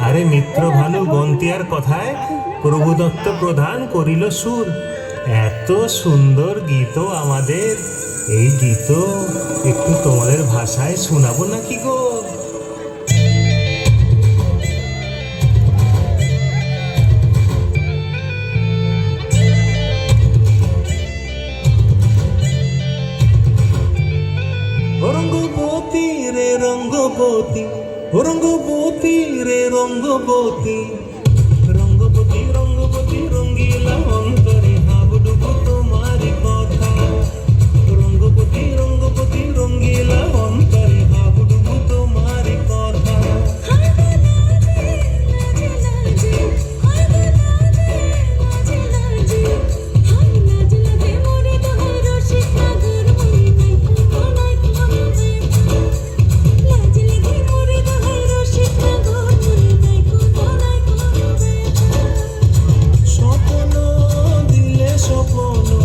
আরে মিত্র ভালু বন্তিয়ার কথায় প্রভুদত্ত প্রধান করিল সুর। এত সুন্দর গীত আমাদের, এই গীত একটু তোমাদের ভাষায় শোনাবো নাকি গো? রঙ্গবতী রে রঙ্গবতী, রঙ্গবতী রে রঙ্গবতী, রঙ্গবতী রঙ্গবতী রঙ্গিলা অন্তরে হাবুডুবু তোমারি কথা। রঙ্গবতী রঙ্গবতী রঙ্গিলা অন্তরে হাবুডুবু তোমারি কথা। স্বপ্ন দিলে স্বপ্ন